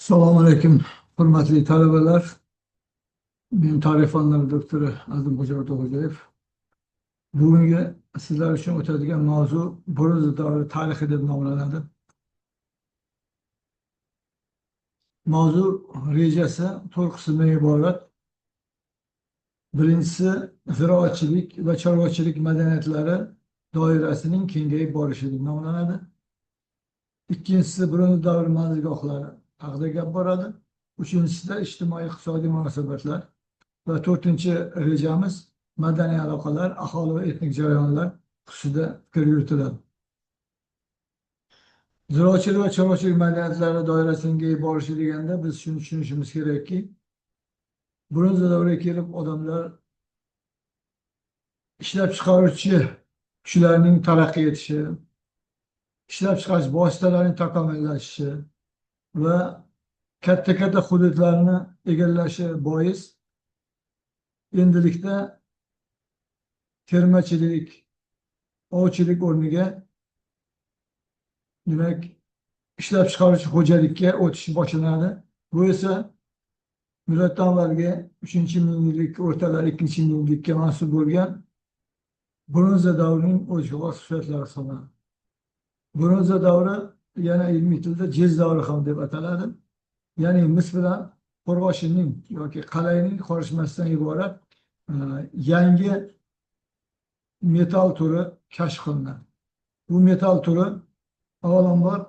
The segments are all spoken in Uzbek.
Assalomu alaykum, hurmatli talabalar. Men tarix fanlari doktori Azimxo'ja O'rtoqxo'jayev. Bugungi sizlar uchun o'tadigan mavzu Bronza davri tarixi deb nomlanadi. Mavzu rejasi 4 qismdan iborat. Birinchisi ziroatchilik va chorvachilik madaniyatlari doirasining kengayib borishi deb nomlanadi. Ikkinchisi Bronza davri manzilgohlari haqida gap boradi. Uchinchisida ijtimoiy-iqtisodiy munosabatlar. Ve to'rtinchi rejamiz madaniy aloqalar, aholi va etnik jarayonlar xususida fikr yuritiladi. Ziroatchilik va chorvachilik madaniyatlari doirasiga borishi deganda biz shuni tushunishimiz kerakki, bronza davriga kelib odamlar ishlab chiqaruvchi kuchlarning taraqqiy etishi, ishlab chiqarish vositalarining takomillashishi va katta hududlarni egallashi bois endilikda termachilik, ovchilik o'rniga demak ishlab chiqaruvchi xo'jalikka o'tish boshlanadi. Bu esa miloddan avvalgi 3-mingillik o'rtalari 2-mingillikka mansub bo'lgan bronza davrining o'ziga xos xususiyatlari hisoblanadi. Bronza davri yana ilmiy tilda jez davri ham deb ataladi. Ya'ni mis bilan qo'rg'oshinning yoki qalayning qorishmasidan iborat yangi metal turi kashf qilinadi. Bu metal turi avvalambor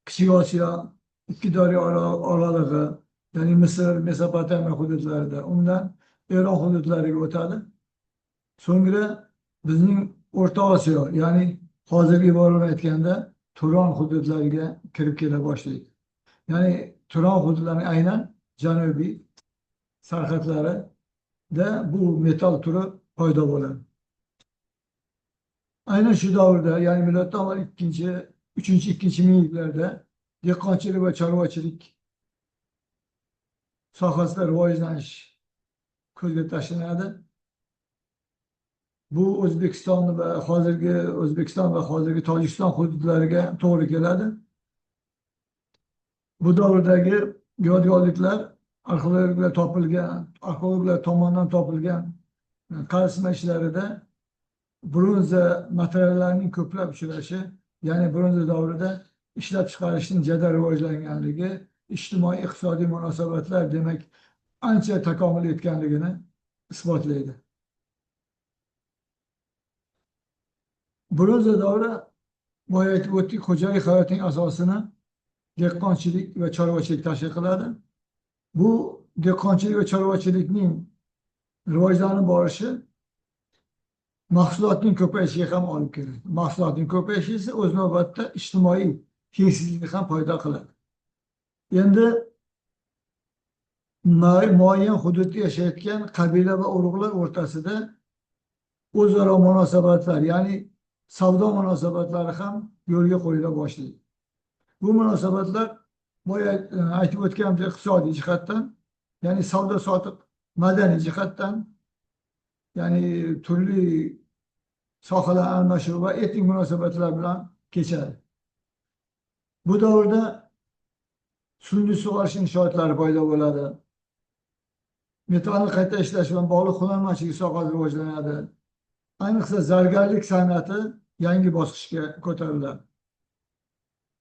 Kichik Osiyo, ikki daryo oralig'i, ya'ni Misr, Mesopotamiya hududlarida, undan Eron hududlariga o'tadi. So'ngra bizning O'rta Osiyo, ya'ni hozirgi ibora bilan aytganda Turon hududlariga kirib kela boshlaydi. Ya'ni Turon hududlarining aynan janubiy sarhadlarida bu metal turi paydo bo'ladi. Aynan shu davrda, ya'ni miloddan avval 3-2-mingliklarda dehqonchilik va chorvachilik sohasida rivojlanish ko'zga tashlanadi. Bu O'zbekiston va hozirgi Tojikiston hududlariga to'g'ri keladi. Bu davrdagi yodgorliklar arxeologlar tomonidan topilgan qazishma ishlarida bronza materiallarining ko'plab uchrashi, ya'ni bronza davrida ishlab chiqarishning jadal rivojlanganligi, ijtimoiy-iqtisodiy munosabatlar demak ancha takomil etganligini isbotlaydi. Bronza davri boya aytib o'tdik, xo'jalik hayotining asosini dehqonchilik va chorvachilik tashkil qiladi. Bu dehqonchilik va chorvachilikning rivojlanib borishi mahsulotning ko'payishiga ham olib keladi. Mahsulotning ko'payishi esa o'z navbatida ijtimoiy tengsizlikni ham paydo qiladi. Endi muayyan hududda yashayotgan qabila va urug'lar o'rtasida o'zaro munosabatlar, ya'ni savdo munosabatlari ham yo'lga qo'yila boshlaydi. Bu munosabatlar boya aytib o'tganimdek iqtisodiy jihatdan, ya'ni savdo sotiq, madaniy jihatdan, ya'ni turli sohalar almashuv va etnik munosabatlar bilan kechadi. Bu davrda sun'iy sug'orish inshootlari paydo bo'ladi. Metallni qayta ishlash bilan bog'liq hunarmandchilik sohasi rivojlanadi. Ayniqsa zargarlik san'ati yangi bosqichga ko'tariladi.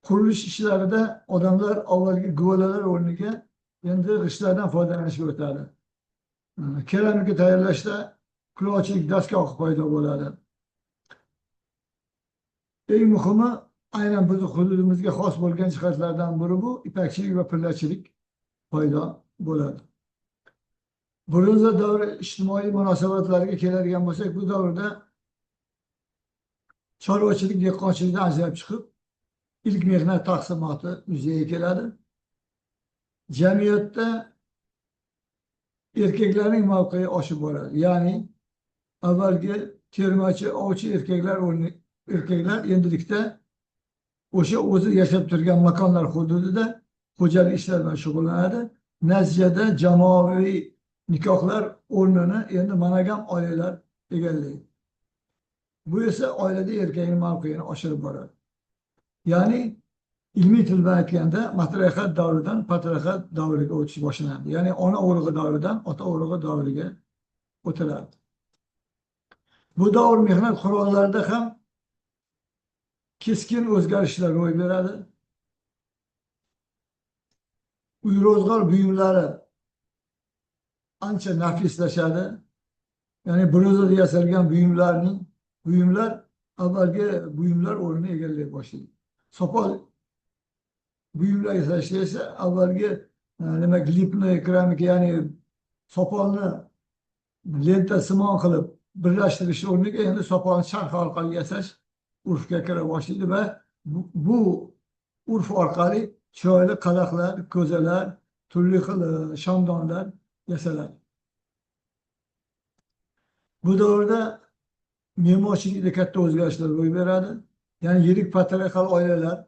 Qurilish ishlarida odamlar avvalgi guvalalar o'rniga endi g'ishtlardan foydalanishga o'tadi. Keramika tayyorlashda kulolchilik dastgohi paydo bo'ladi. Eng muhimi aynan bizning hududimizga xos bo'lgan jihatlardan biri bu ipakchilik va pillachilik paydo bo'ladi. Bronza davri ijtimoiy munosabatlariga keladigan bo'lsak, bu davrda chorvachilik dehqonchilikdan ajrab chiqib, ilk mehnat taqsimoti yuzaga keladi. Jamiyatda erkaklarning mavqei oshib boradi. Ya'ni avvalgi termachi, ovchi erkaklar endilikda o'sha o'zi yashab turgan makonlar hududida xo'jalik ishlari bilan shug'ullanadi. Natijada jamoaviy nikohlar o'rnini endi monogam oilalar egallaydi. Bu esa oilada erkakning mavqeini oshirib boradi. Ya'ni ilmiy til bilan aytganda matriarxat davridan patriarxat davriga o'tish boshlanadi. Ya'ni ona urug'i davridan ota urug'i davriga o'tiladi. Bu davr mehnat qurollarida ham keskin o'zgarishlar ro'y beradi. Uy ro'zg'or buyumlari ancha nafislashadi. Ya'ni bronzadan yasalgan buyumlar avvalgi buyumlar o'rnini egallay boshlaydi. Sopol buyumlar yasashda esa avvalgi demak lipni keramika, ya'ni sopolni lentasimon qilib birlashtirish o'rniga endi sopolni charx orqali yasash urfga kira boshlaydi va bu urf orqali chiroyli qalaqlar, ko'zalar, turli xil shamdonlar yasaladi. Bu davrda me'morchilikda katta o'zgarishlar ro'y beradi. Ya'ni yirik patriarxal oilalar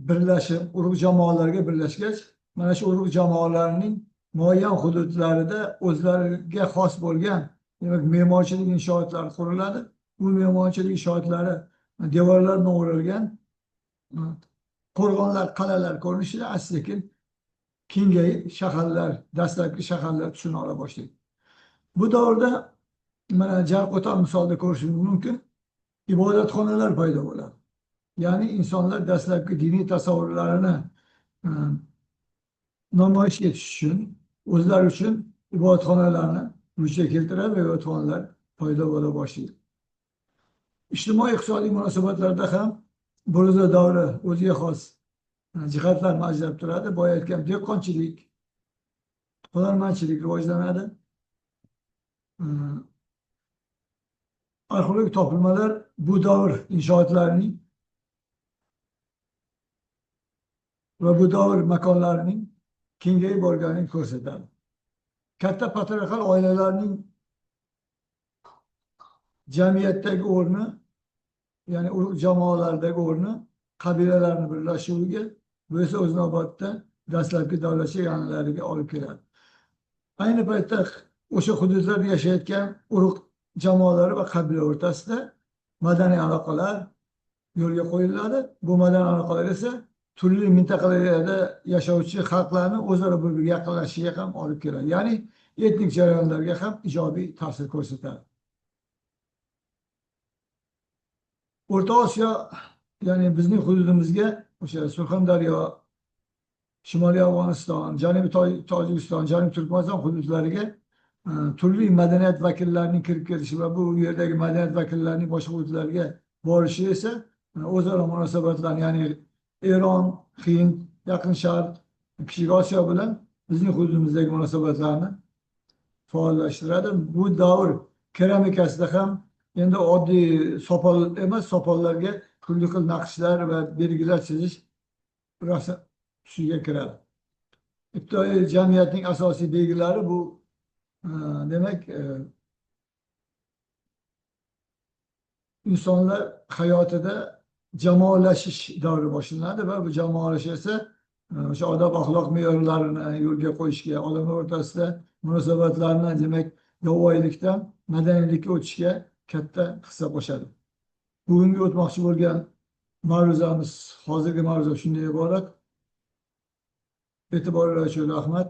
birlashib, urug' jamoalarga birlashgach, mana shu urug' jamoalarining muayyan hududlarida o'zlariga xos bo'lgan demak me'morchilik inshootlari quriladi. Bu me'morchilik inshootlari devorlardan o'ralgan qo'rg'onlar, qal'alar ko'rinishida asta-sekin kengayib, shaharlar, dastlabki shaharlar tusuna ola boshlaydi. Bu davrda mana Jarqo'ton misolida ko'rishimiz mumkin. Ibodatxonalar paydo bo'ladi. Ya'ni insonlar dastlabki diniy tasavvurlarini namoyish etish uchun, o'zlari uchun ibodatxonalarni vujudga keltiradi va ibodatxonalar paydo bo'la boshlaydi. Ijtimoiy-iqtisodiy munosabatlarda ham Bo'riza davri o'ziga xos jihatlarni ajrab turadi. Boya aytgan dehqonchilik, hunarmandchilik rivojlanadi. Arxeologik topilmalar bu davr inshootlarining va bu davr makonlarining kengayib borganini ko'rsatadi. Katta patriarxal oilalarning jamiyatdagi o'rni, ya'ni urug' jamoalardagi o'rni qabilalarning birlashuviga, bu esa o'z navbatida dastlabki davlat chegaralariga olib keladi. Ayni paytda o'sha hududlarda yashayotgan urug' jamoalari va qabila o'rtasida madaniy aloqalar yo'lga qo'yiladi. Bu madaniy aloqalar esa turli mintaqalarda yashovchi xalqlarni o'zaro bir-biriga yaqinlashishiga ham olib keladi. Ya'ni etnik jarayonlarga ham ijobiy ta'sir ko'rsatadi. O'rta Osiyo, ya'ni bizning hududimizga o'sha Surxondaryo, Shimoliy Afg'oniston, Janubiy Tojikiston, Janubiy Turkmaniston hududlariga turli madaniyat vakillarining kirib kelishi va bu yerdagi madaniyat vakillarining boshqa hududlarga borishi esa o'zaro munosabatlarni, ya'ni Eron, Hind, Yaqin Sharq, Kichik Osiyo bilan bizning hududimizdagi munosabatlarni faollashtiradi. Bu davr keramikasida ham endi oddiy sopol emas, sopollarga turli xil naqshlar va belgilar chizish tusiga kiradi. Ibtidoiy jamiyatning asosiy belgilari bu demak insonlar hayotida jamoalashish davri boshlanadi va bu jamoalashish esa o'sha odob axloq me'yorlarini yo'lga qo'yishga, odamlar o'rtasida munosabatlarni demak yovvoyilikdan madaniyatga o'tishga katta hissa qo'shadi. Bugungi o'tmoqchi bo'lgan mavzuyimiz, hozirgi mavzu shunday iborat. E'tiboringiz uchun rahmat.